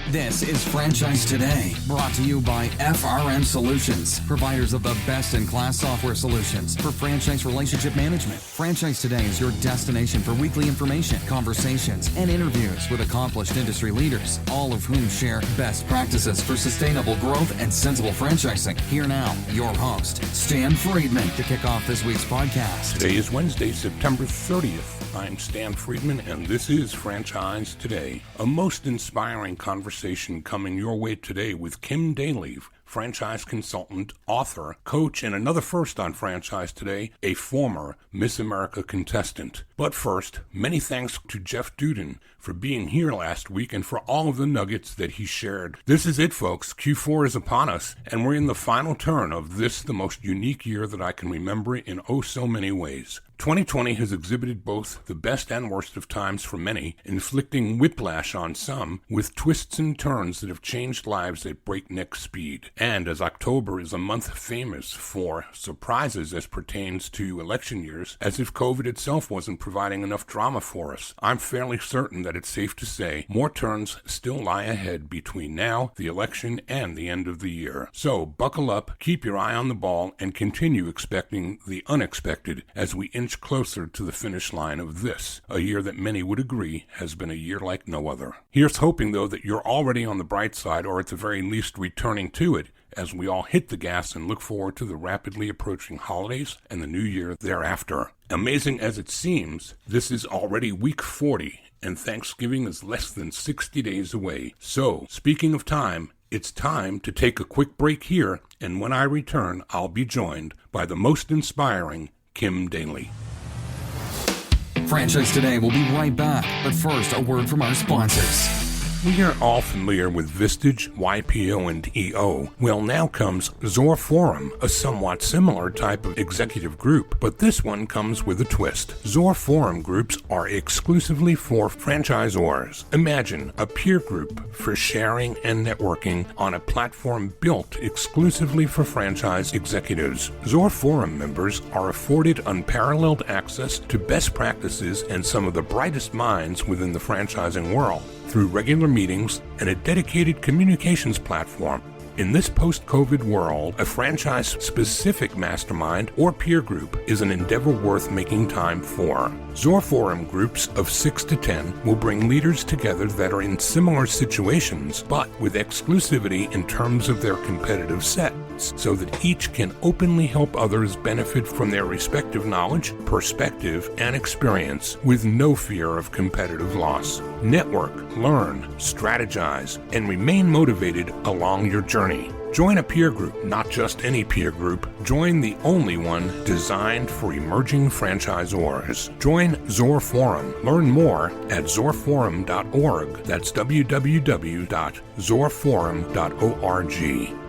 This is Franchise Today, brought to you by FRM Solutions, providers of the best-in-class software solutions for franchise relationship management. Franchise Today is your destination for weekly information, conversations, and interviews with accomplished industry leaders, all of whom share best practices for sustainable growth and sensible franchising. Here now, your host, Stan Friedman, to kick off this week's podcast. Today is Wednesday, September 30th. I'm Stan Friedman, and this is Franchise Today, a most inspiring conversation coming your way today with Kim Daly, franchise consultant, author, coach, and another first on Franchise Today, a former Miss America contestant. But first, many thanks to Jeff Duden for being here last week and for all of the nuggets that he shared. This is it, folks. Q4 is upon us, and we're in the final turn of this, the most unique year that I can remember in oh so many ways. 2020 has exhibited both the best and worst of times for many, inflicting whiplash on some, with twists and turns that have changed lives at breakneck speed. And as October is a month famous for surprises as pertains to election years, as if COVID itself wasn't providing enough drama for us, I'm fairly certain that it's safe to say more turns still lie ahead between now, the election, and the end of the year. So buckle up, keep your eye on the ball, and continue expecting the unexpected as we inch closer to the finish line of this, a year that many would agree has been a year like no other. Here's hoping, though, that you're already on the bright side, or at the very least returning to it, as we all hit the gas and look forward to the rapidly approaching holidays and the new year thereafter. Amazing as it seems, this is already week 40, and Thanksgiving is less than 60 days away. So, speaking of time, it's time to take a quick break here, and when I return, I'll be joined by the most inspiring Kim Daly. Franchise Today will be right back, but first, a word from our sponsors. We are all familiar with Vistage, YPO, and EO. Well, now comes Zorforum, a somewhat similar type of executive group, but this one comes with a twist. Zorforum groups are exclusively for franchisors. Imagine a peer group for sharing and networking on a platform built exclusively for franchise executives. Zorforum members are afforded unparalleled access to best practices and some of the brightest minds within the franchising world through regular meetings and a dedicated communications platform. In this post-COVID world, a franchise-specific mastermind or peer group is an endeavor worth making time for. Zorforum groups of 6 to 10 will bring leaders together that are in similar situations, but with exclusivity in terms of their competitive sets, so that each can openly help others benefit from their respective knowledge, perspective, and experience with no fear of competitive loss. Network, learn, strategize, and remain motivated along your journey. Join a peer group, not just any peer group. Join the only one designed for emerging franchisors. Join Zorforum. Learn more at zorforum.org. That's www.zorforum.org.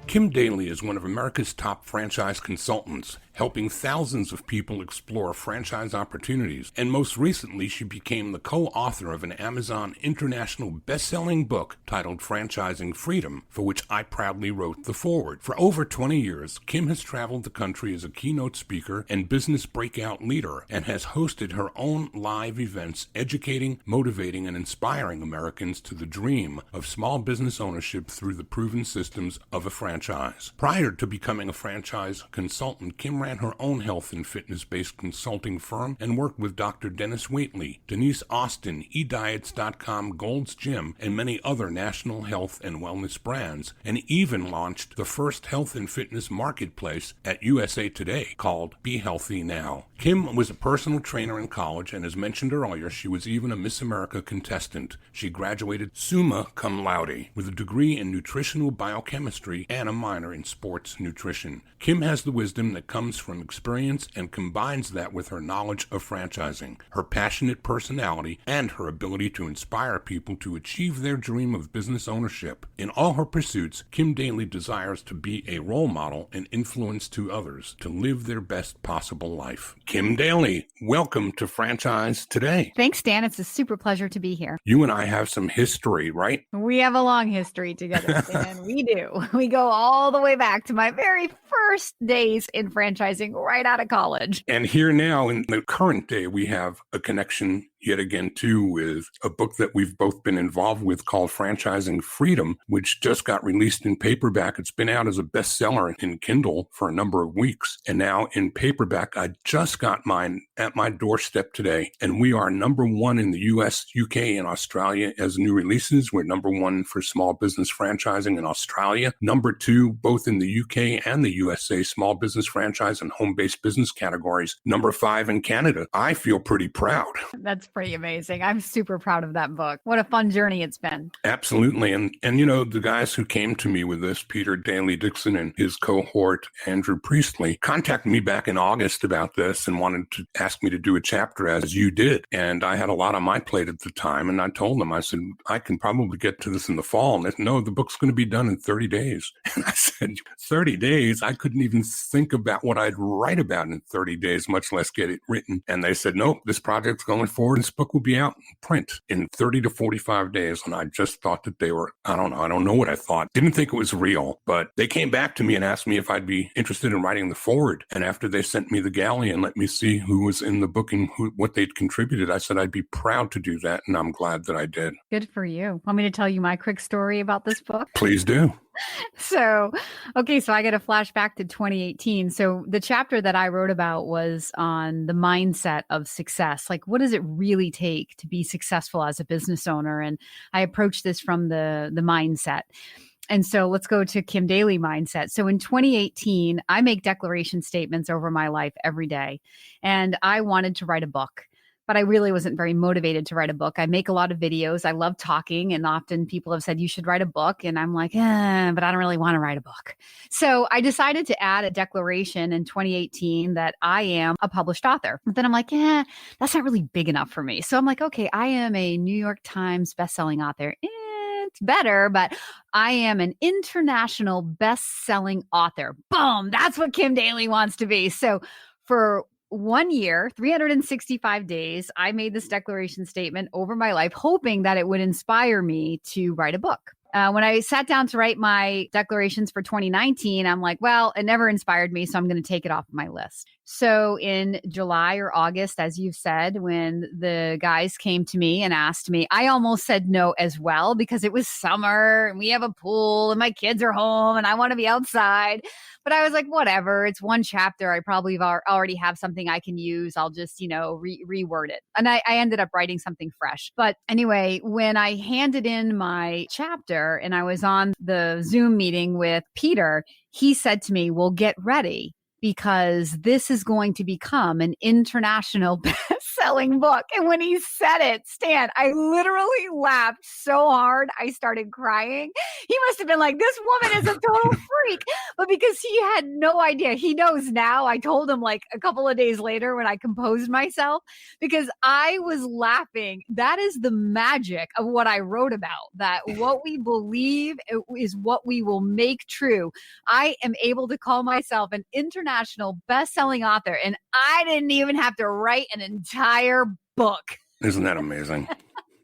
Kim Daly is one of America's top franchise consultants, helping thousands of people explore franchise opportunities, and most recently she became the co-author of an Amazon international best-selling book titled Franchising Freedom, for which I proudly wrote the foreword. For over 20 years, Kim has traveled the country as a keynote speaker and business breakout leader, and has hosted her own live events educating, motivating, and inspiring Americans to the dream of small business ownership through the proven systems of a franchise. Prior to becoming a franchise consultant, Kim ran her own health and fitness-based consulting firm and worked with Dr. Denis Waitley, Denise Austin, eDiets.com, Gold's Gym, and many other national health and wellness brands, and even launched the first health and fitness marketplace at USA Today called BeHealthyNow. Kim was a personal trainer in college, and as mentioned earlier, she was even a Miss America contestant. She graduated Summa Cum Laude with a degree in Nutritional Biochemistry and a minor in sports nutrition. Kim has the wisdom that comes from experience and combines that with her knowledge of franchising, her passionate personality, and her ability to inspire people to achieve their dream of business ownership. In all her pursuits, Kim Daly desires to be a role model and influence to others to live their best possible life. Kim Daly, welcome to Franchise Today. Thanks, Dan. It's a super pleasure to be here. You and I have some history, right? We have a long history together, Dan. We do. We go all the way back to my very first days in franchising right out of college. And here now, in the current day, we have a connection yet again, too, with a book that we've both been involved with called Franchising Freedom, which just got released in paperback. It's been out as a bestseller in Kindle for a number of weeks. And now in paperback, I just got mine at my doorstep today. And we are number one in the US, UK, and Australia as new releases. We're number one for small business franchising in Australia. Number two, both in the UK and the USA, small business franchise and home-based business categories. Number 5 in Canada. I feel pretty proud. That's pretty amazing. I'm super proud of that book. What a fun journey it's been. Absolutely. And you know, the guys who came to me with this, Peter Daly Dixon and his cohort, Andrew Priestley, contacted me back in August about this and wanted to ask me to do a chapter as you did. And I had a lot on my plate at the time. And I told them, I said, I can probably get to this in the fall. And they said, no, the book's going to be done in 30 days. And I said, 30 days? I couldn't even think about what I'd write about in 30 days, much less get it written. And they said, no, this project's going forward. This book will be out in print in 30 to 45 days. And I just thought that they were, I don't know what I thought. Didn't think it was real, but they came back to me and asked me if I'd be interested in writing the foreword. And after they sent me the galley and let me see who was in the book and what they'd contributed, I said I'd be proud to do that. And I'm glad that I did. Good for you. Want me to tell you my quick story about this book? Please do. So I get a flashback to 2018. So the chapter that I wrote about was on the mindset of success. Like, what does it really take to be successful as a business owner? And I approached this from the mindset. And so let's go to Kim Daly mindset. So in 2018, I make declaration statements over my life every day. And I wanted to write a book, but I really wasn't very motivated to write a book. I make a lot of videos. I love talking. And often people have said, you should write a book. And I'm like, but I don't really want to write a book. So I decided to add a declaration in 2018 that I am a published author. But then I'm like, that's not really big enough for me. So I'm like, okay, I am a New York Times bestselling author. It's better, but I am an international best-selling author. Boom! That's what Kim Daly wants to be. So for 1 year, 365 days, I made this declaration statement over my life, hoping that it would inspire me to write a book. When I sat down to write my declarations for 2019, I'm like, well, it never inspired me, so I'm going to take it off my list. So in July or August, as you've said, when the guys came to me and asked me, I almost said no as well because it was summer and we have a pool and my kids are home and I want to be outside. But I was like, whatever, it's one chapter. I probably already have something I can use. I'll just, reword it. And I ended up writing something fresh. But anyway, when I handed in my chapter and I was on the Zoom meeting with Peter, he said to me, well, get ready, because this is going to become an international best-selling book. And when he said it, Stan, I literally laughed so hard, I started crying. He must have been like, this woman is a total freak. But because he had no idea, he knows now. I told him like a couple of days later when I composed myself, because I was laughing. That is the magic of what I wrote about, that what we believe is what we will make true. I am able to call myself an international best-selling author, and I didn't even have to write an entire book. Isn't that amazing?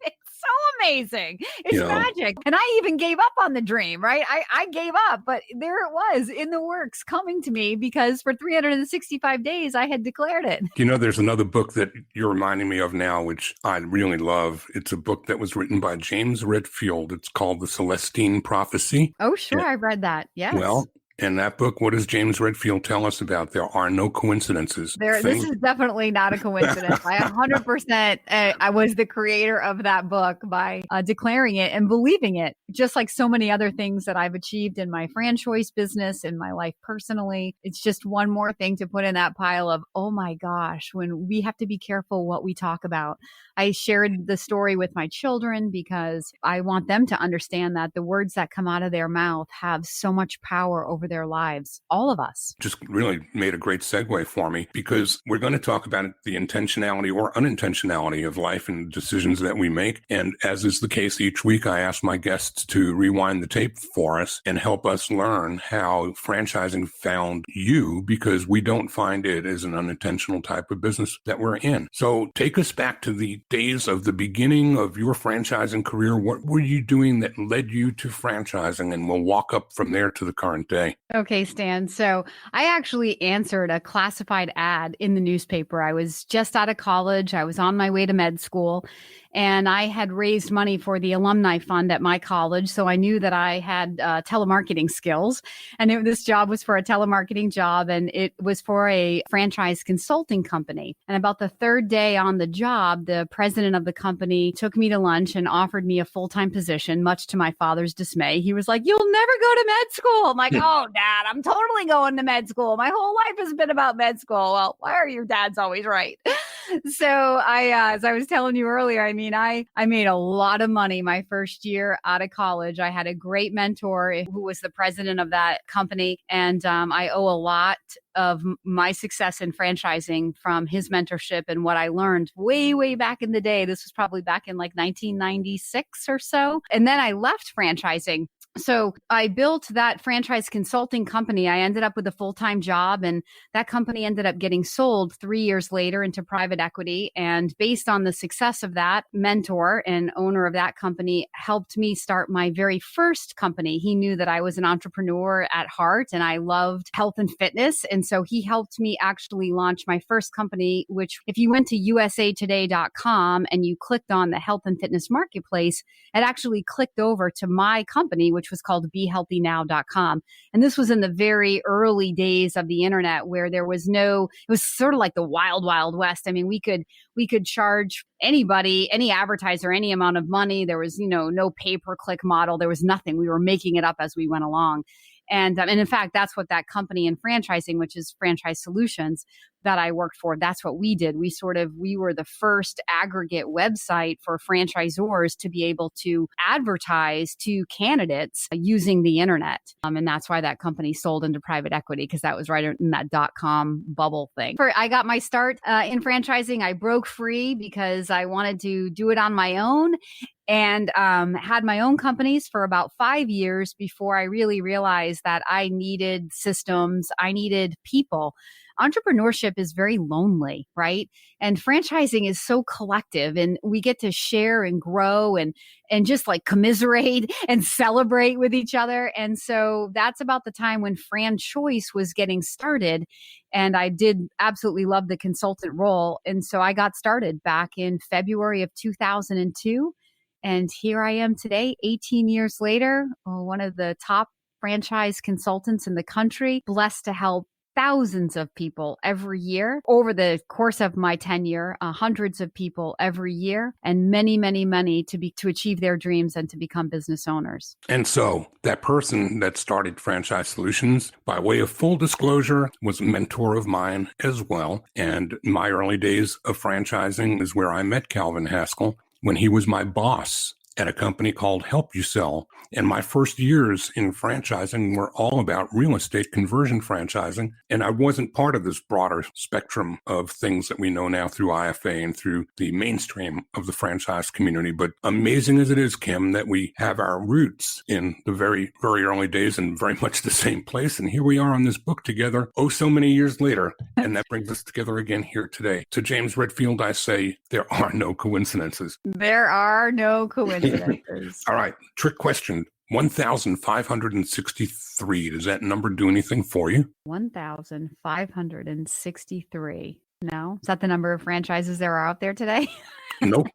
It's so amazing. It's magic. And I even gave up on the dream, right? I gave up, but there it was in the works coming to me, because for 365 days I had declared it. There's another book that you're reminding me of now, which I really love. It's a book that was written by James Redfield. It's called The Celestine Prophecy. Oh, sure. I read that. Yes. Well, in that book, what does James Redfield tell us about? There are no coincidences. This is definitely not a coincidence. I 100%, I was the creator of that book by declaring it and believing it, just like so many other things that I've achieved in my franchise business, in my life personally. It's just one more thing to put in that pile of, oh my gosh, when we have to be careful what we talk about. I shared the story with my children because I want them to understand that the words that come out of their mouth have so much power over their lives, all of us. Just really made a great segue for me, because we're going to talk about the intentionality or unintentionality of life and decisions that we make. And as is the case each week, I ask my guests to rewind the tape for us and help us learn how franchising found you, because we don't find it as an unintentional type of business that we're in. So take us back to the days of the beginning of your franchising career. What were you doing that led you to franchising? And we'll walk up from there to the current day. Okay, Stan. So I actually answered a classified ad in the newspaper. I was just out of college. I was on my way to med school, and I had raised money for the alumni fund at my college. So I knew that I had telemarketing skills. And this job was for a telemarketing job, and it was for a franchise consulting company. And about the third day on the job, the president of the company took me to lunch and offered me a full-time position, much to my father's dismay. He was like, "You'll never go to med school." I'm like, "Oh, Dad, I'm totally going to med school. My whole life has been about med school." Well, why are your dads always right? So as I was telling you earlier, I mean, I made a lot of money my first year out of college. I had a great mentor who was the president of that company. And I owe a lot of my success in franchising from his mentorship and what I learned way, way back in the day. This was probably back in like 1996 or so. And then I left franchising. So I built that franchise consulting company. I ended up with a full-time job, and that company ended up getting sold 3 years later into private equity. And based on the success of that, mentor and owner of that company helped me start my very first company. He knew that I was an entrepreneur at heart and I loved health and fitness. And so he helped me actually launch my first company, which if you went to usatoday.com and you clicked on the health and fitness marketplace, it actually clicked over to my company, which was called BeHealthyNow.com. And this was in the very early days of the internet where there was it was sort of like the wild, wild west. I mean, we could charge anybody, any advertiser, any amount of money. There was, no pay-per-click model. There was nothing. We were making it up as we went along. And in fact, that's what that company in franchising, which is Franchise Solutions that I worked for, that's what we did. We were the first aggregate website for franchisors to be able to advertise to candidates using the internet. And that's why that company sold into private equity, because that was right in that .com bubble thing. I got my start in franchising. I broke free because I wanted to do it on my own, and had my own companies for about 5 years before I really realized that I needed systems. I needed people. Entrepreneurship is very lonely, right? And franchising is so collective, and we get to share and grow and just like commiserate and celebrate with each other. And so that's about the time when FranChoice was getting started. And I did absolutely love the consultant role. And so I got started back in February of 2002. And here I am today, 18 years later, one of the top franchise consultants in the country, blessed to help thousands of people every year over the course of my tenure, hundreds of people every year, and many, many, many to achieve their dreams and to become business owners. And so that person that started Franchise Solutions, by way of full disclosure, was a mentor of mine as well. And my early days of franchising is where I met Calvin Haskell when he was my boss at a company called Help You Sell. And my first years in franchising were all about real estate conversion franchising. And I wasn't part of this broader spectrum of things that we know now through IFA and through the mainstream of the franchise community. But amazing as it is, Kim, that we have our roots in the very, very early days and very much the same place. And here we are on this book together, oh, so many years later. And that brings us together again here today. To James Redfield, I say, there are no coincidences. There are no coincidences. All right. Trick question. 1,563. Does that number do anything for you? 1,563. No? Is that the number of franchises there are out there today? Nope.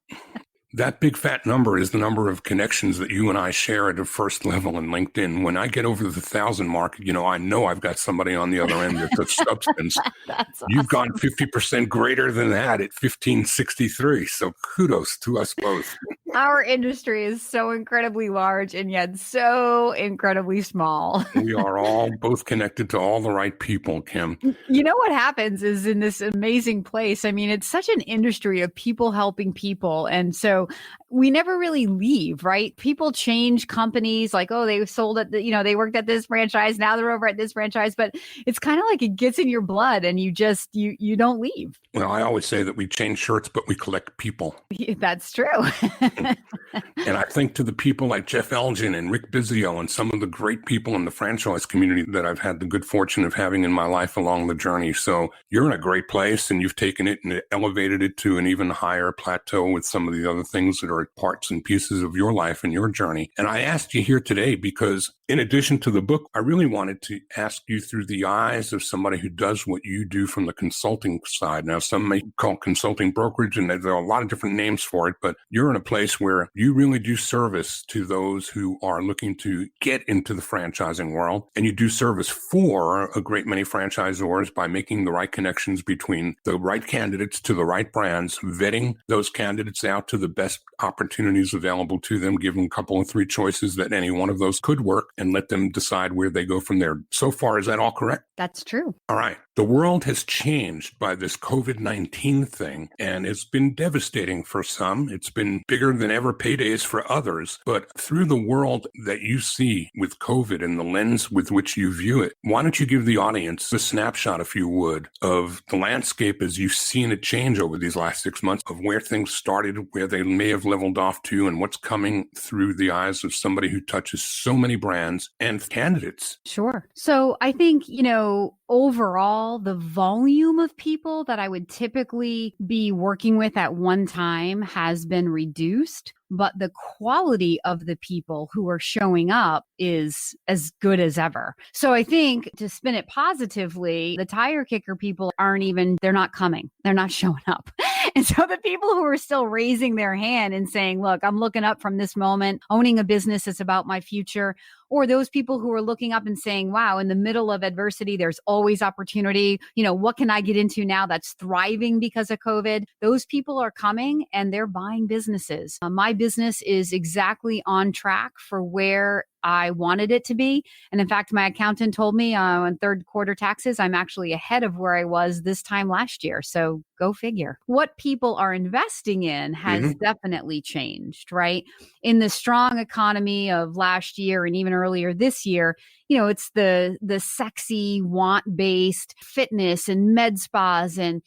That big fat number is the number of connections that you and I share at a first level in LinkedIn. When I get over the 1,000 mark, I know I've got somebody on the other end that's of substance. That's awesome. You've gone 50% greater than that at 1,563. So kudos to us both. Our industry is so incredibly large and yet so incredibly small. We are all both connected to all the right people, Kim. You know what happens is in this amazing place, I mean, it's such an industry of people helping people. And so we never really leave, right? People change companies like, oh, they sold it, they worked at this franchise. Now they're over at this franchise. But it's kind of like it gets in your blood and you you don't leave. Well, I always say that we change shirts, but we collect people. That's true. And I think to the people like Jeff Elgin and Rick Bizio and some of the great people in the franchise community that I've had the good fortune of having in my life along the journey. So you're in a great place and you've taken it and elevated it to an even higher plateau with some of the other things that are parts and pieces of your life and your journey. And I asked you here today because In addition to the book, I really wanted to ask you through the eyes of somebody who does what you do from the consulting side. Now, some may call it consulting brokerage, and there are a lot of different names for it, but you're in a place where you really do service to those who are looking to get into the franchising world, and you do service for a great many franchisors by making the right connections between the right candidates to the right brands, vetting those candidates out to the best opportunities available to them, give them a couple of three choices that any one of those could work, and let them decide where they go from there. So far, is that all correct? That's true. All right. The world has changed by this COVID-19 thing, and it's been devastating for some. It's been bigger than ever paydays for others. But through the world that you see with COVID and the lens with which you view it, why don't you give the audience a snapshot, if you would, of the landscape as you've seen it change over these last 6 months, of where things started, where they may have leveled off to, and what's coming through the eyes of somebody who touches so many brands and candidates? Sure. So I think, overall, the volume of people that I would typically be working with at one time has been reduced, but the quality of the people who are showing up is as good as ever. So I think, to spin it positively, the tire kicker people they're not coming. They're not showing up. And so the people who are still raising their hand and saying, look, I'm looking up from this moment, owning a business is about my future, or those people who are looking up and saying, wow, in the middle of adversity, there's always opportunity. What can I get into now that's thriving because of COVID? Those people are coming and they're buying businesses. My business is exactly on track for where I wanted it to be. And in fact, my accountant told me on third quarter taxes, I'm actually ahead of where I was this time last year. So go figure. What people are investing in has definitely changed, right? In the strong economy of last year and even earlier this year, it's the sexy want-based fitness and med spas and,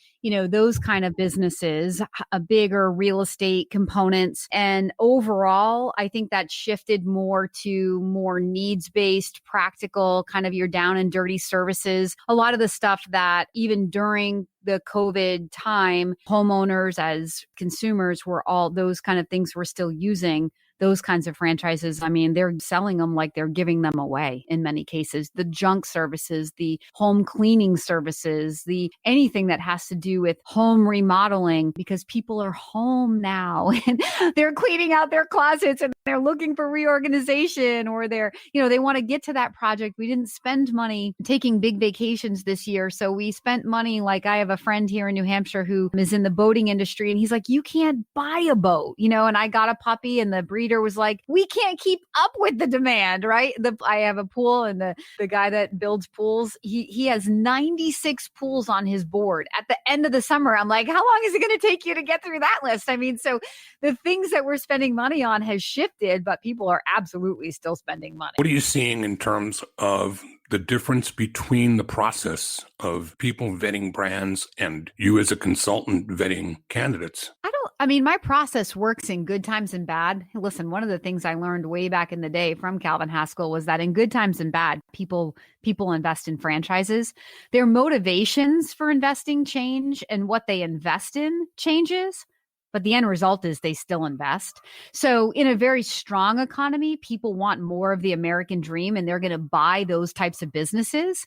those kind of businesses, a bigger real estate components. And overall, I think that shifted more to more needs-based, practical, kind of your down and dirty services. A lot of the stuff that even during the COVID time, homeowners as consumers all those kind of things we're still using. Those kinds of franchises, they're selling them like they're giving them away in many cases. The junk services, the home cleaning services, anything that has to do with home remodeling, because people are home now and they're cleaning out their closets and they're looking for reorganization, or they want to get to that project. We didn't spend money taking big vacations this year. So we spent money, like I have a friend here in New Hampshire who is in the boating industry, and he's like, you can't buy a boat, and I got a puppy, and the breeder was like, we can't keep up with the demand, right? I have a pool, and the guy that builds pools, he has 96 pools on his board. At the end of the summer, I'm like, how long is it going to take you to get through that list? So the things that we're spending money on has shifted, but people are absolutely still spending money. What are you seeing in terms of the difference between the process of people vetting brands and you as a consultant vetting candidates? My process works in good times and bad. Listen, one of the things I learned way back in the day from Calvin Haskell was that in good times and bad, people invest in franchises. Their motivations for investing change, and what they invest in changes. But the end result is they still invest. So in a very strong economy, people want more of the American dream, and they're going to buy those types of businesses.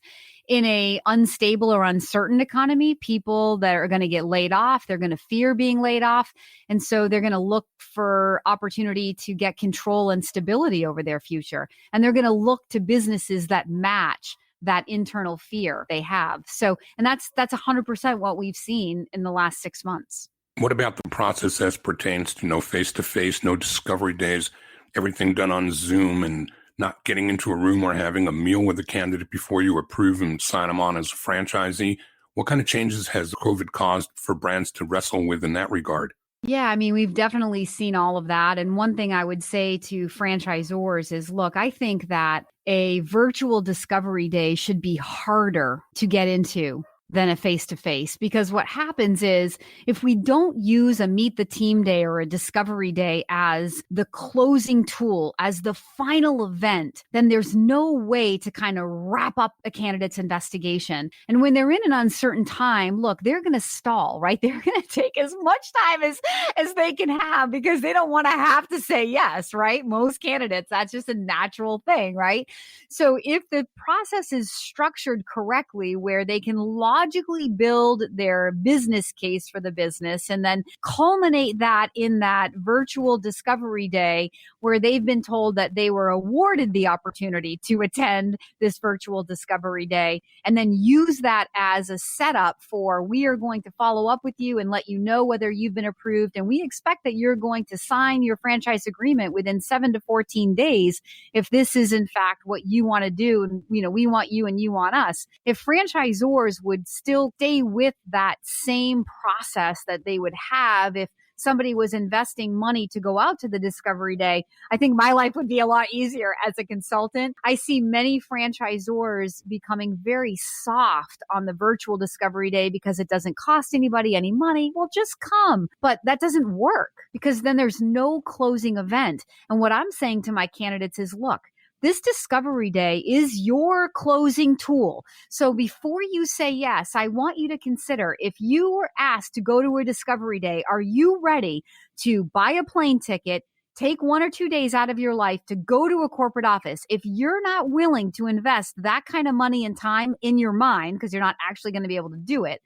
In a unstable or uncertain economy, people that are going to get laid off, they're going to fear being laid off. And so they're going to look for opportunity to get control and stability over their future. And they're going to look to businesses that match that internal fear they have. So, and that's 100% what we've seen in the last 6 months. What about the process as pertains to no face-to-face, no discovery days, everything done on Zoom, and not getting into a room or having a meal with a candidate before you approve and sign them on as a franchisee? What kind of changes has COVID caused for brands to wrestle with in that regard? Yeah, we've definitely seen all of that. And one thing I would say to franchisors is, look, I think that a virtual discovery day should be harder to get into than a face-to-face. Because what happens is if we don't use a meet the team day or a discovery day as the closing tool, as the final event, then there's no way to kind of wrap up a candidate's investigation. And when they're in an uncertain time, look, they're going to stall, right? They're going to take as much time as they can have because they don't want to have to say yes, right? Most candidates, that's just a natural thing, right? So if the process is structured correctly, where they can logically build their business case for the business and then culminate that in that virtual discovery day where they've been told that they were awarded the opportunity to attend this virtual discovery day, and then use that as a setup for, we are going to follow up with you and let you know whether you've been approved. And we expect that you're going to sign your franchise agreement within 7 to 14 days if this is in fact what you want to do. And, we want you and you want us. If franchisors would still stay with that same process that they would have if somebody was investing money to go out to the discovery day, I think my life would be a lot easier as a consultant. I see many franchisors becoming very soft on the virtual discovery day because it doesn't cost anybody any money. Well, just come. But that doesn't work because then there's no closing event. And what I'm saying to my candidates is, look, this discovery day is your closing tool. So before you say yes, I want you to consider, if you were asked to go to a discovery day, are you ready to buy a plane ticket, take 1 or 2 days out of your life to go to a corporate office? If you're not willing to invest that kind of money and time in your mind, because you're not actually going to be able to do it,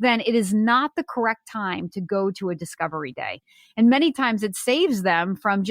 then it is not the correct time to go to a discovery day. And many times it saves them from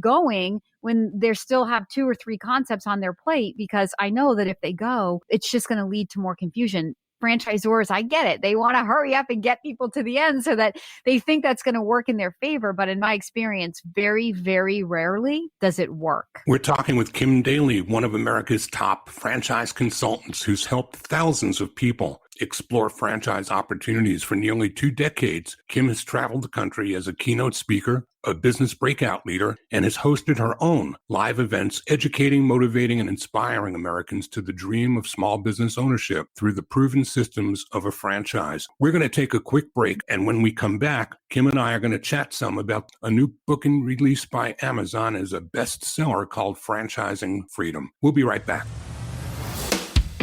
going when they still have 2 or 3 concepts on their plate, because I know that if they go, it's just going to lead to more confusion. Franchisors, I get it. They want to hurry up and get people to the end so that they think that's going to work in their favor. But in my experience, very, very rarely does it work. We're talking with Kim Daly, one of America's top franchise consultants who's helped thousands of people explore franchise opportunities for nearly 2 decades. Kim has traveled the country as a keynote speaker, a business breakout leader, and has hosted her own live events educating, motivating, and inspiring Americans to the dream of small business ownership through the proven systems of a franchise. We're going to take a quick break, and when we come back, Kim and I are going to chat some about a new book released by Amazon as a bestseller called Franchising Freedom. We'll be right back.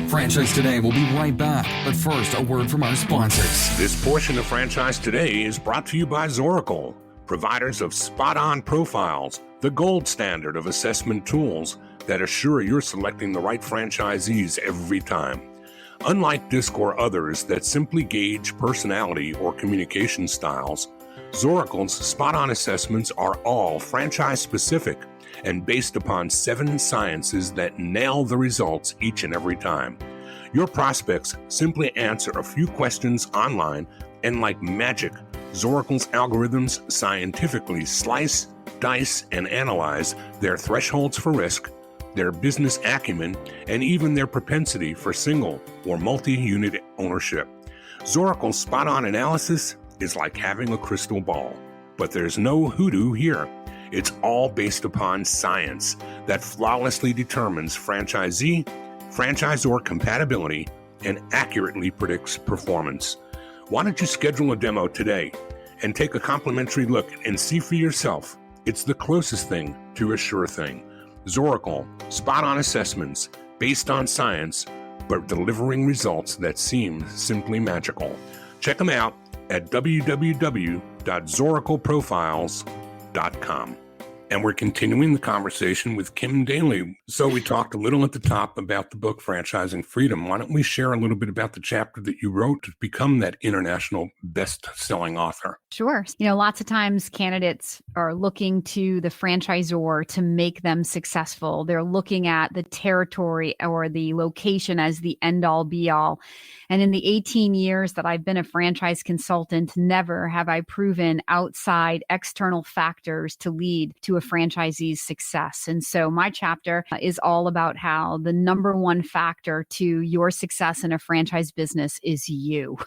Franchise Today will be right back, but first, a word from our sponsors. This portion of Franchise Today is brought to you by Zoracle, providers of spot-on profiles, the gold standard of assessment tools that assure you're selecting the right franchisees every time. Unlike DISC or others that simply gauge personality or communication styles, Zoracle's spot-on assessments are all franchise-specific and based upon 7 sciences that nail the results each and every time. Your prospects simply answer a few questions online, and like magic, Zoracle's algorithms scientifically slice, dice, and analyze their thresholds for risk, their business acumen, and even their propensity for single or multi-unit ownership. Zoracle's spot-on analysis is like having a crystal ball, but there's no hoodoo here. It's all based upon science that flawlessly determines franchisee, franchisor compatibility, and accurately predicts performance. Why don't you schedule a demo today and take a complimentary look and see for yourself? It's the closest thing to a sure thing. Zoracle, spot-on assessments based on science, but delivering results that seem simply magical. Check them out at www.zoracleprofiles.com. And we're continuing the conversation with Kim Daly. So we talked a little at the top about the book, Franchising Freedom. Why don't we share a little bit about the chapter that you wrote to become that international best-selling author? Sure. Lots of times candidates are looking to the franchisor to make them successful. They're looking at the territory or the location as the end-all be-all. And in the 18 years that I've been a franchise consultant, never have I proven outside external factors to lead to a franchisee's success. And so my chapter is all about how the number one factor to your success in a franchise business is you.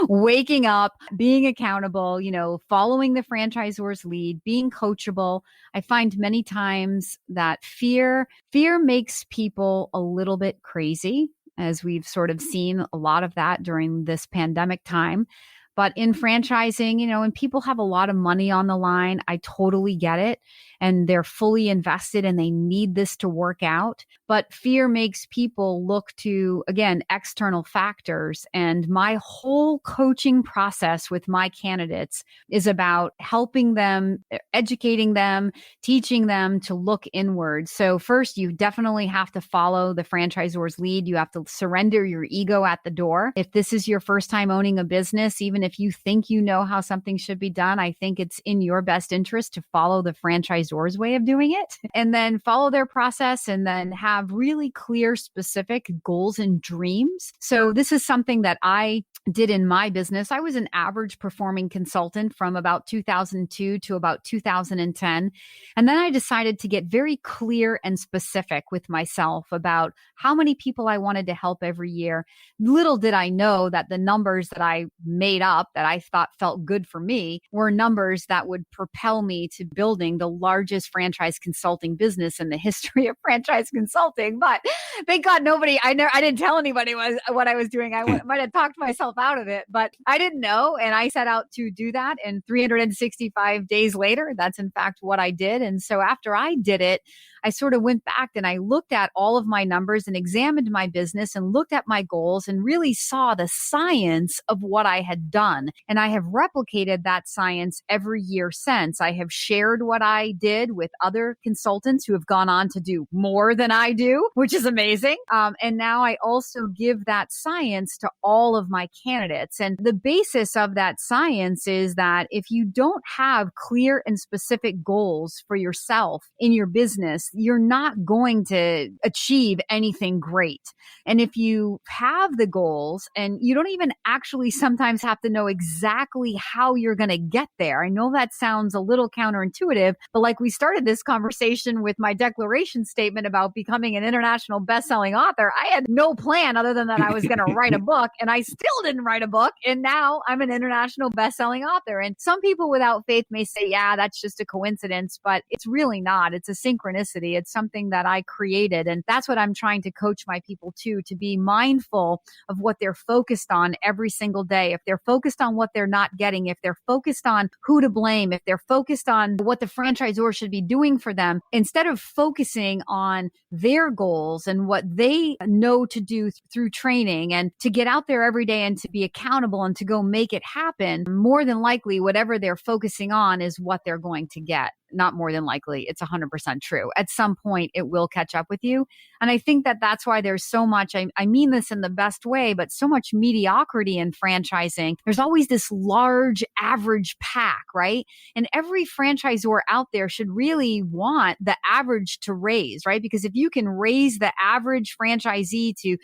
Waking up, being accountable, following the franchisor's lead, being coachable. I find many times that fear makes people a little bit crazy. as we've sort of seen a lot of that during this pandemic time. But in franchising, and people have a lot of money on the line, I totally get it. And they're fully invested and they need this to work out. But fear makes people look to, again, external factors. And my whole coaching process with my candidates is about helping them, educating them, teaching them to look inward. So first, you definitely have to follow the franchisor's lead. You have to surrender your ego at the door. If this is your first time owning a business, even if you think you know how something should be done, I think it's in your best interest to follow the franchisor's way of doing it and then follow their process and then have really clear, specific goals and dreams. So this is something that I did in my business. I was an average performing consultant from about 2002 to about 2010. And then I decided to get very clear and specific with myself about how many people I wanted to help every year. Little did I know that the numbers that I made up that I thought felt good for me were numbers that would propel me to building the largest franchise consulting business in the history of franchise consulting. But thank God I didn't tell anybody what I was doing. I might have talked myself out of it, but I didn't know. And I set out to do that. And 365 days later, that's in fact what I did. And so after I did it, I sort of went back and I looked at all of my numbers and examined my business and looked at my goals and really saw the science of what I had done. And I have replicated that science every year since. I have shared what I did with other consultants who have gone on to do more than I do, which is amazing. And now I also give that science to all of my candidates. And the basis of that science is that if you don't have clear and specific goals for yourself in your business, you're not going to achieve anything great. And if you have the goals and you don't even actually sometimes have to know exactly how you're going to get there. I know that sounds a little counterintuitive, but like we started this conversation with my declaration statement about becoming an international best-selling author, I had no plan other than that I was going to write a book, and I still didn't write a book. And now I'm an international best-selling author. And some people without faith may say, yeah, that's just a coincidence, but it's really not. It's a synchronicity. It's something that I created. And that's what I'm trying to coach my people to be mindful of what they're focused on every single day. If they're focused on what they're not getting, if they're focused on who to blame, if they're focused on what the franchisor should be doing for them, instead of focusing on their goals and what they know to do through training and to get out there every day and to be accountable and to go make it happen, more than likely, whatever they're focusing on is what they're going to get. Not more than likely, it's 100% true. At some point, it will catch up with you. And I think that that's why there's so much, I mean this in the best way, but so much mediocrity in franchising. There's always this large average pack, right? And every franchisor out there should really want the average to raise, right? Because if you can raise the average franchisee to,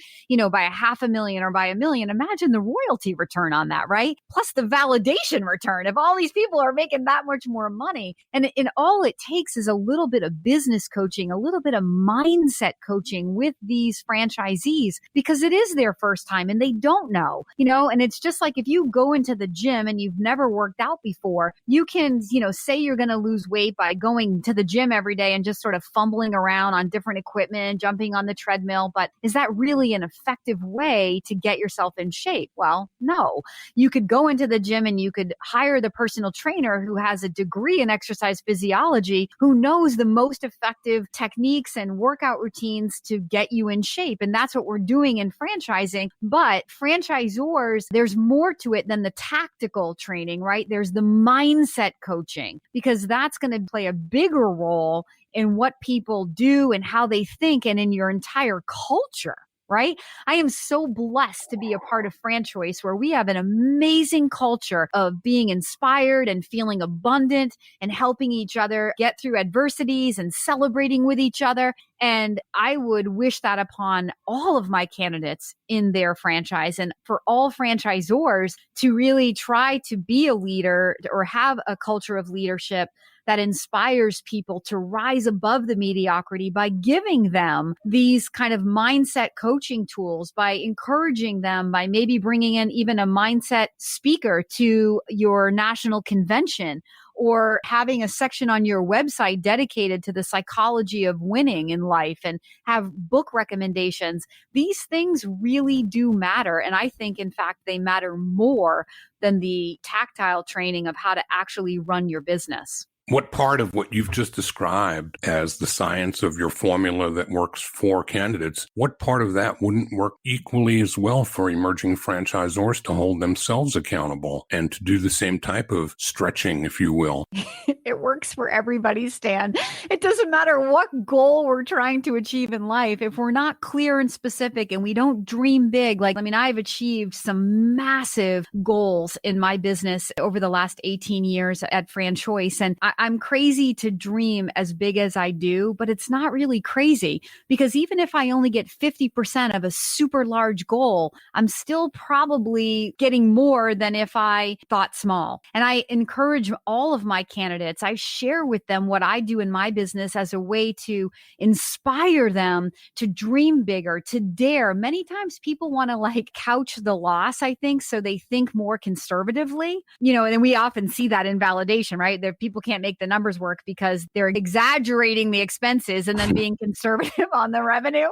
by $500,000 or by $1 million, imagine the royalty return on that, right? Plus the validation return. If all these people are making that much more money, and all it takes is a little bit of business coaching, a little bit of mindset coaching with these franchisees, because it is their first time and they don't know, and it's just like if you go into the gym and you've never worked out before, you can, say you're going to lose weight by going to the gym every day and just sort of fumbling around on different equipment, jumping on the treadmill. But is that really an effective way to get yourself in shape? Well, no. You could go into the gym and you could hire the personal trainer who has a degree in exercise physiology, who knows the most effective techniques and workout routines to get you in shape. And that's what we're doing in franchising. But franchisors, there's more to it than the tactical training, right? There's the mindset coaching, because that's going to play a bigger role in what people do and how they think and in your entire culture. Right? I am so blessed to be a part of FranChoice, where we have an amazing culture of being inspired and feeling abundant and helping each other get through adversities and celebrating with each other. And I would wish that upon all of my candidates in their franchise, and for all franchisors to really try to be a leader or have a culture of leadership that inspires people to rise above the mediocrity by giving them these kind of mindset coaching tools, by encouraging them, by maybe bringing in even a mindset speaker to your national convention, or having a section on your website dedicated to the psychology of winning in life and have book recommendations. These things really do matter. And I think, in fact, they matter more than the tactile training of how to actually run your business. What part of what you've just described as the science of your formula that works for candidates, what part of that wouldn't work equally as well for emerging franchisors to hold themselves accountable and to do the same type of stretching, if you will? It works for everybody, Stan. It doesn't matter what goal we're trying to achieve in life. If we're not clear and specific and we don't dream big, I've achieved some massive goals in my business over the last 18 years at FranChoice. And I'm crazy to dream as big as I do, but it's not really crazy because even if I only get 50% of a super large goal, I'm still probably getting more than if I thought small. And I encourage all of my candidates, I share with them what I do in my business as a way to inspire them to dream bigger, to dare. Many times people want to couch the loss, I think, so they think more conservatively, and then we often see that in validation, right? That people can't make the numbers work because they're exaggerating the expenses and then being conservative on the revenue,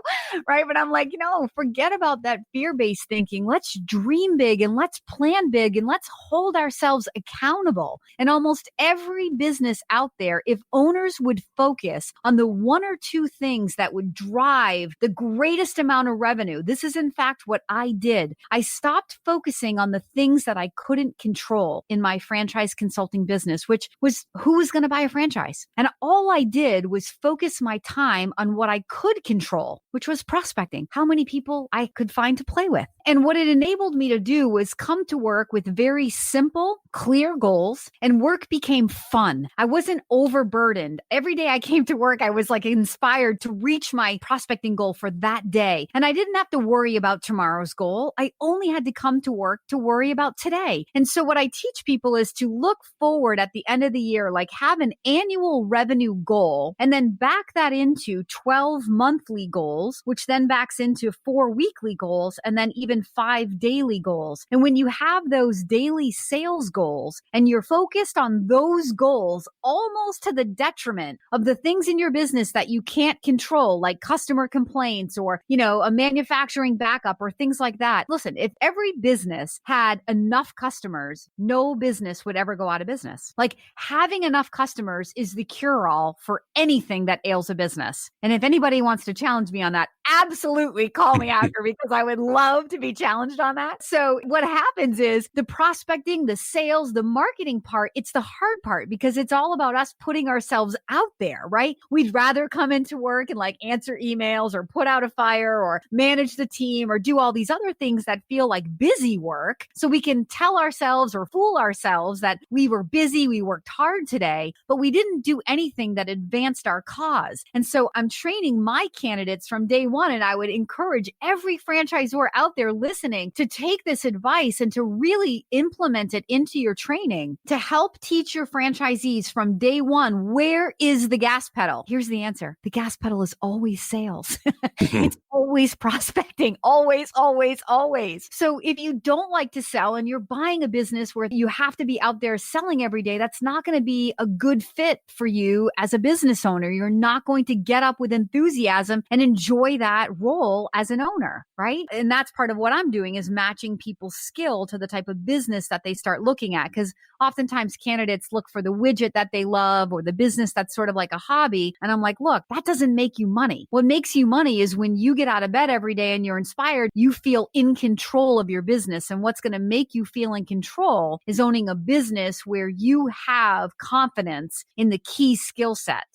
right? But I'm like, forget about that fear-based thinking. Let's dream big and let's plan big and let's hold ourselves accountable. And almost every business out there, if owners would focus on the one or two things that would drive the greatest amount of revenue, this is in fact what I did. I stopped focusing on the things that I couldn't control in my franchise consulting business, which was who was going to buy a franchise. And all I did was focus my time on what I could control, which was prospecting, how many people I could find to play with. And what it enabled me to do was come to work with very simple, clear goals, and work became fun. I wasn't overburdened. Every day I came to work, I was inspired to reach my prospecting goal for that day. And I didn't have to worry about tomorrow's goal. I only had to come to work to worry about today. And so what I teach people is to look forward at the end of the year, have an annual revenue goal, and then back that into 12 monthly goals, which then backs into 4 weekly goals, and then even 5 daily goals. And when you have those daily sales goals and you're focused on those goals almost to the detriment of the things in your business that you can't control, like customer complaints or, a manufacturing backup or things like that. Listen, if every business had enough customers, no business would ever go out of business. Having enough customers is the cure-all for anything that ails a business. And if anybody wants to challenge me on that, absolutely call me after because I would love to be challenged on that. So what happens is the prospecting, the sales, the marketing part, it's the hard part because it's all about us putting ourselves out there, right? We'd rather come into work and answer emails or put out a fire or manage the team or do all these other things that feel like busy work. So we can tell ourselves or fool ourselves that we were busy, we worked hard today, but we didn't do anything that advanced our cause. And so I'm training my candidates from day one, and I would encourage every franchisor out there listening to take this advice and to really implement it into your training to help teach your franchisees from day one, where is the gas pedal? Here's the answer. The gas pedal is always sales. It's always prospecting. Always, always, always. So if you don't like to sell and you're buying a business where you have to be out there selling every day, that's not going to be a good fit for you as a business owner. You're not going to get up with enthusiasm and enjoy that role as an owner, right? And that's part of what I'm doing is matching people's skill to the type of business that they start looking at. Because oftentimes candidates look for the widget that they love or the business that's sort of like a hobby. And I'm like, look, that doesn't make you money. What makes you money is when you get out of bed every day and you're inspired, you feel in control of your business. And what's going to make you feel in control is owning a business where you have confidence in the key skill set.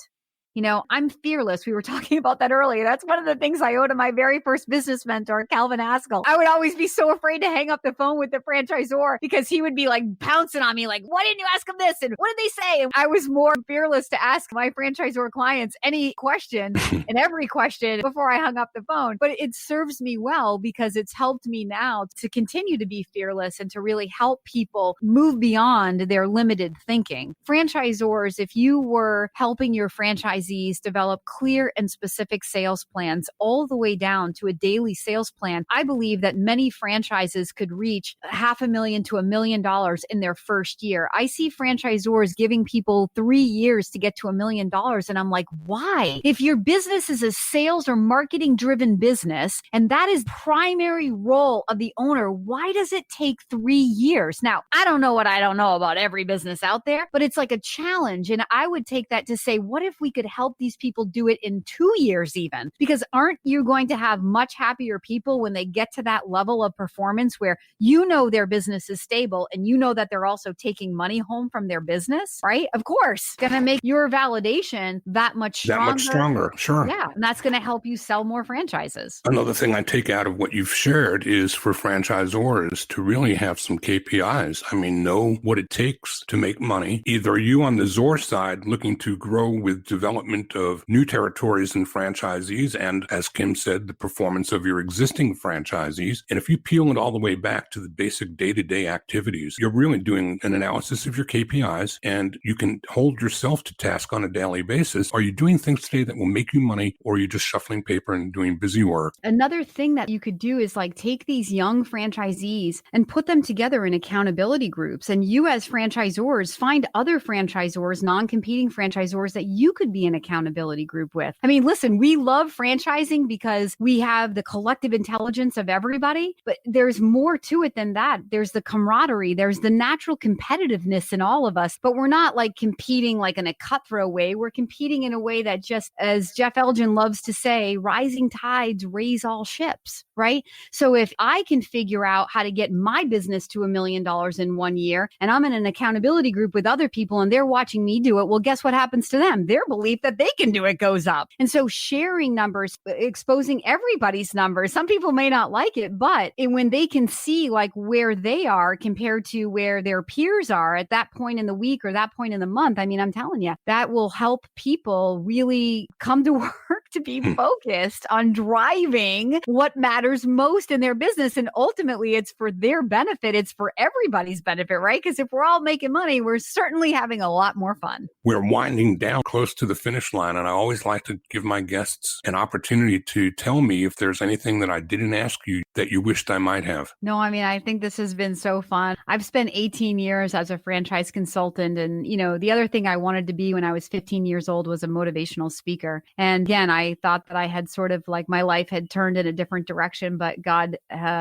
I'm fearless. We were talking about that earlier. That's one of the things I owe to my very first business mentor, Calvin Haskell. I would always be so afraid to hang up the phone with the franchisor because he would be pouncing on me why didn't you ask him this? And what did they say? And I was more fearless to ask my franchisor clients any question and every question before I hung up the phone. But it serves me well because it's helped me now to continue to be fearless and to really help people move beyond their limited thinking. Franchisors, if you were helping your franchise franchisees develop clear and specific sales plans all the way down to a daily sales plan, I believe that many franchises could reach $500,000 to $1 million in their first year. I see franchisors giving people 3 years to get to $1 million. And I'm like, why? If your business is a sales or marketing driven business, and that is primary role of the owner, why does it take 3 years? Now, I don't know what I don't know about every business out there, but it's like a challenge. And I would take that to say, what if we could help these people do it in 2 years even? Because aren't you going to have much happier people when they get to that level of performance where you know their business is stable and you know that they're also taking money home from their business, right? Of course, going to make your validation that much stronger. That much stronger, sure. Yeah, and that's going to help you sell more franchises. Another thing I take out of what you've shared is for franchisors to really have some KPIs. I mean, know what it takes to make money. Either you on the Zor side looking to grow with development of new territories and franchisees, and as Kim said, the performance of your existing franchisees. And if you peel it all the way back to the basic day-to-day activities, you're really doing an analysis of your KPIs, and you can hold yourself to task on a daily basis. Are you doing things today that will make you money, or are you just shuffling paper and doing busy work? Another thing that you could do is like take these young franchisees and put them together in accountability groups. And you as franchisors find other franchisors, non-competing franchisors that you could be an accountability group with. I mean, listen, we love franchising because we have the collective intelligence of everybody, but there's more to it than that. There's the camaraderie, there's the natural competitiveness in all of us, but we're not like competing like in a cutthroat way. We're competing in a way that just, as Jeff Elgin loves to say, rising tides raise all ships, right? So if I can figure out how to get my business to $1 million in 1 year, and I'm in an accountability group with other people and they're watching me do it, well, guess what happens to them? Their belief that they can do it goes up. And so sharing numbers, exposing everybody's numbers, some people may not like it, but when they can see like where they are compared to where their peers are at that point in the week or that point in the month, I mean, I'm telling you, that will help people really come to work to be focused on driving what matters most in their business. And ultimately, it's for their benefit. It's for everybody's benefit, right? Because if we're all making money, we're certainly having a lot more fun. We're winding down close to the finish line, and I always like to give my guests an opportunity to tell me if there's anything that I didn't ask you that you wished I might have. No, I mean, I think this has been so fun. I've spent 18 years as a franchise consultant. And, you know, the other thing I wanted to be when I was 15 years old was a motivational speaker. And again, I thought that I had sort of like my life had turned in a different direction, but God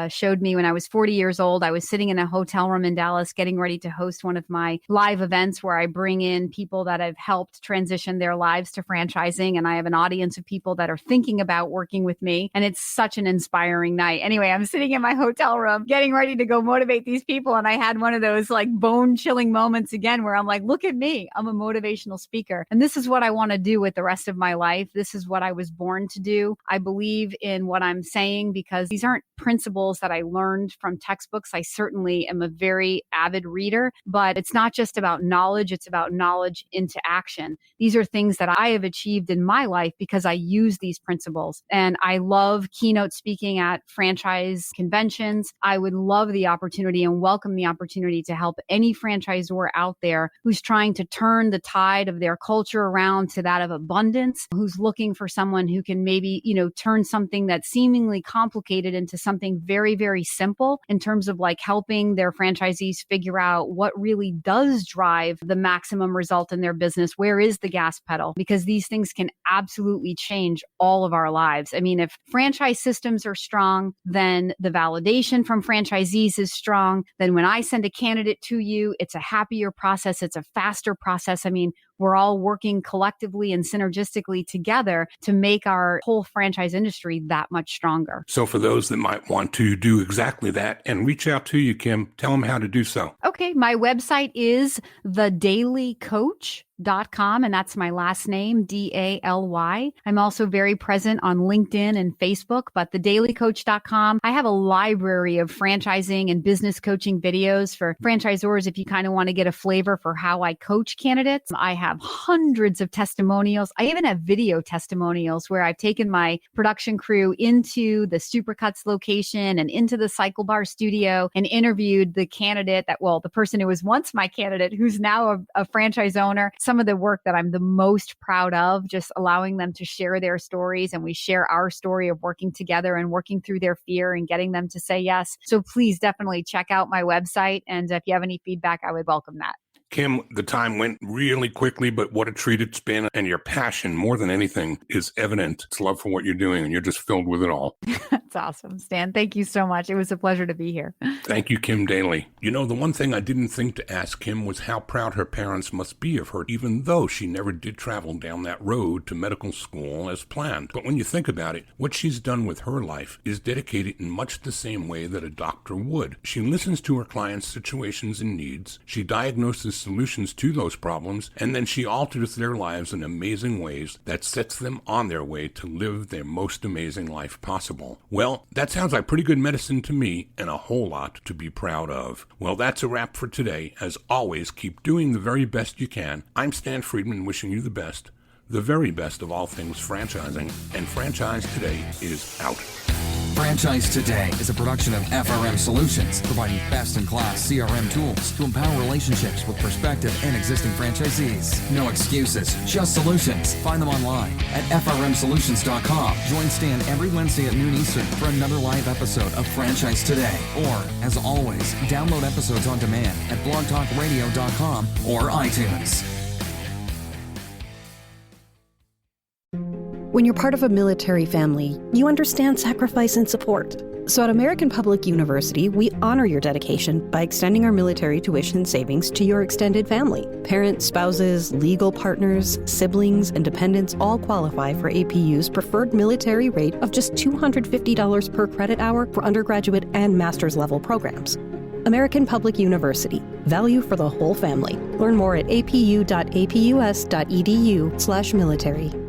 showed me when I was 40 years old, I was sitting in a hotel room in Dallas getting ready to host one of my live events where I bring in people that have helped transition their lives to franchising. And I have an audience of people that are thinking about working with me. And it's such an inspiring night. Anyway, I'm sitting in my hotel room getting ready to go motivate these people. And I had one of those like bone chilling moments again where I'm like, look at me. I'm a motivational speaker. And this is what I want to do with the rest of my life. This is what I was born to do. I believe in what I'm saying because these aren't principles that I learned from textbooks. I certainly am a very avid reader, but it's not just about knowledge. It's about knowledge into action. These are things that I have achieved in my life because I use these principles. And I love keynote speaking at franchise conventions. I would love the opportunity and welcome the opportunity to help any franchisor out there who's trying to turn the tide of their culture around to that of abundance, who's looking for someone who can maybe, you know, turn something that's seemingly complicated into something very, very simple in terms of like helping their franchisees figure out what really does drive the maximum result in their business. Where is the gas pedal? Because these things can absolutely change all of our lives. I mean, if franchise systems are strong, then the validation from franchisees is strong. Then when I send a candidate to you, it's a happier process. It's a faster process. I mean, we're all working collectively and synergistically together to make our whole franchise industry that much stronger. So for those that might want to do exactly that and reach out to you, Kim, tell them how to do so. Okay. My website is thedalycoach.com, and that's my last name, Daly. I'm also very present on LinkedIn and Facebook, but thedalycoach.com. I have a library of franchising and business coaching videos for franchisors if you kind of want to get a flavor for how I coach candidates. I have hundreds of testimonials. I even have video testimonials where I've taken my production crew into the Supercuts location and into the Cycle Bar studio and interviewed the candidate the person who was once my candidate, who's now a franchise owner. some of the work that I'm the most proud of, just allowing them to share their stories, and we share our story of working together and working through their fear and getting them to say yes. So please definitely check out my website. And if you have any feedback, I would welcome that. Kim, the time went really quickly, but what a treat it's been. And your passion, more than anything, is evident. It's love for what you're doing, and you're just filled with it all. That's awesome, Stan. Thank you so much. It was a pleasure to be here. Thank you, Kim Daly. You know, the one thing I didn't think to ask Kim was how proud her parents must be of her, even though she never did travel down that road to medical school as planned. But when you think about it, what she's done with her life is dedicated in much the same way that a doctor would. She listens to her clients' situations and needs. She diagnoses solutions to those problems, and then she alters their lives in amazing ways that sets them on their way to live their most amazing life possible. Well, that sounds like pretty good medicine to me, and a whole lot to be proud of. Well, that's a wrap for today. As always, keep doing the very best you can. I'm Stan Friedman, wishing you the best, the very best of all things franchising, and Franchise Today is out. Franchise Today is a production of FRM Solutions, providing best-in-class CRM tools to empower relationships with prospective and existing franchisees. No excuses, just solutions. Find them online at frmsolutions.com. Join Stan every Wednesday at noon Eastern for another live episode of Franchise Today. Or, as always, download episodes on demand at blogtalkradio.com or iTunes. When you're part of a military family, you understand sacrifice and support. So at American Public University, we honor your dedication by extending our military tuition savings to your extended family. Parents, spouses, legal partners, siblings, and dependents all qualify for APU's preferred military rate of just $250 per credit hour for undergraduate and master's level programs. American Public University. Value for the whole family. Learn more at apu.apus.edu/military.